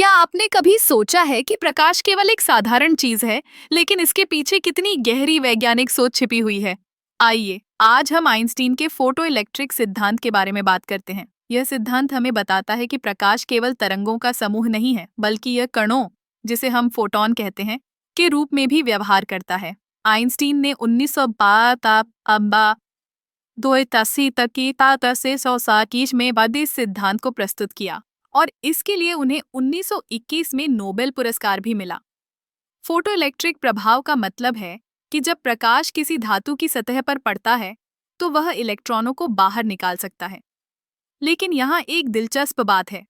क्या आपने कभी सोचा है कि प्रकाश केवल एक साधारण चीज है, लेकिन इसके पीछे कितनी गहरी वैज्ञानिक सोच छिपी हुई है? आइए, आज हम आइंस्टीन के फोटो इलेक्ट्रिक सिद्धांत के बारे में बात करते हैं। यह सिद्धांत हमें बताता है कि प्रकाश केवल तरंगों का समूह नहीं है, बल्कि यह कणों, जिसे हम फोटॉन कहते हैं, के रूप में भी व्यवहार करता है। आइंस्टीन ने 1982 तक की ताता से 160 में बाद इस सिद्धांत को प्रस्तुत किया और इसके लिए उन्हें 1921 में नोबेल पुरस्कार भी मिला। फोटोइलेक्ट्रिक प्रभाव का मतलब है कि जब प्रकाश किसी धातु की सतह पर पड़ता है तो वह इलेक्ट्रॉनों को बाहर निकाल सकता है। लेकिन यहाँ एक दिलचस्प बात है,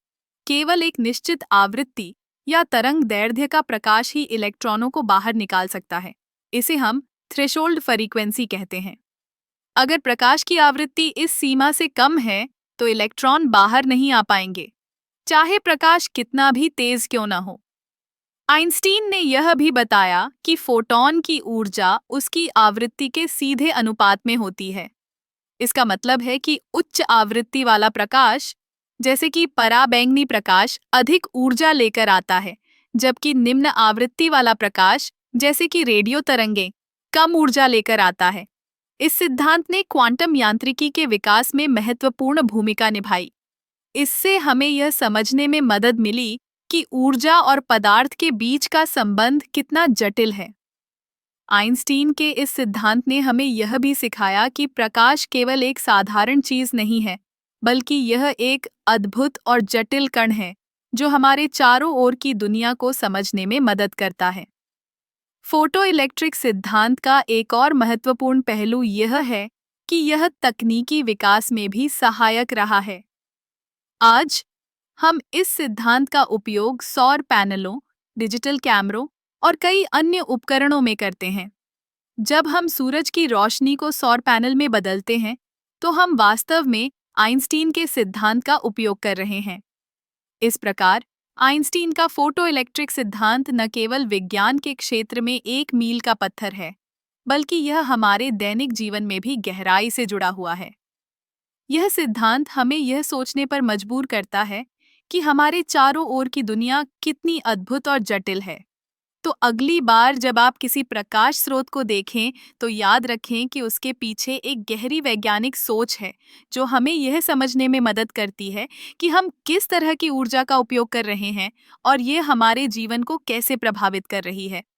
केवल एक निश्चित आवृत्ति या तरंग दैर्ध्य का प्रकाश ही इलेक्ट्रॉनों को बाहर निकाल सकता है। इसे हम थ्रेशोल्ड फ्रीक्वेंसी कहते हैं। अगर प्रकाश की आवृत्ति इस सीमा से कम है तो इलेक्ट्रॉन बाहर नहीं आ पाएंगे, चाहे प्रकाश कितना भी तेज क्यों न हो। आइंस्टीन ने यह भी बताया कि फोटॉन की ऊर्जा उसकी आवृत्ति के सीधे अनुपात में होती है। इसका मतलब है कि उच्च आवृत्ति वाला प्रकाश, जैसे कि पराबैंगनी प्रकाश, अधिक ऊर्जा लेकर आता है, जबकि निम्न आवृत्ति वाला प्रकाश, जैसे कि रेडियो तरंगें, कम ऊर्जा लेकर आता है। इस सिद्धांत ने क्वांटम यांत्रिकी के विकास में महत्वपूर्ण भूमिका निभाई। इससे हमें यह समझने में मदद मिली कि ऊर्जा और पदार्थ के बीच का संबंध कितना जटिल है। आइंस्टीन के इस सिद्धांत ने हमें यह भी सिखाया कि प्रकाश केवल एक साधारण चीज नहीं है, बल्कि यह एक अद्भुत और जटिल कण है जो हमारे चारों ओर की दुनिया को समझने में मदद करता है। फोटो इलेक्ट्रिक सिद्धांत का एक और महत्वपूर्ण पहलू यह है कि यह तकनीकी विकास में भी सहायक रहा है। आज हम इस सिद्धांत का उपयोग सौर पैनलों, डिजिटल कैमरों और कई अन्य उपकरणों में करते हैं। जब हम सूरज की रोशनी को सौर पैनल में बदलते हैं, तो हम वास्तव में आइंस्टीन के सिद्धांत का उपयोग कर रहे हैं। इस प्रकार आइंस्टीन का फोटो इलेक्ट्रिक सिद्धांत न केवल विज्ञान के क्षेत्र में एक मील का पत्थर है, बल्कि यह हमारे दैनिक जीवन में भी गहराई से जुड़ा हुआ है। यह सिद्धांत हमें यह सोचने पर मजबूर करता है कि हमारे चारों ओर की दुनिया कितनी अद्भुत और जटिल है। तो अगली बार जब आप किसी प्रकाश स्रोत को देखें, तो याद रखें कि उसके पीछे एक गहरी वैज्ञानिक सोच है, जो हमें यह समझने में मदद करती है कि हम किस तरह की ऊर्जा का उपयोग कर रहे हैं और ये हमारे जीवन को कैसे प्रभावित कर रही है।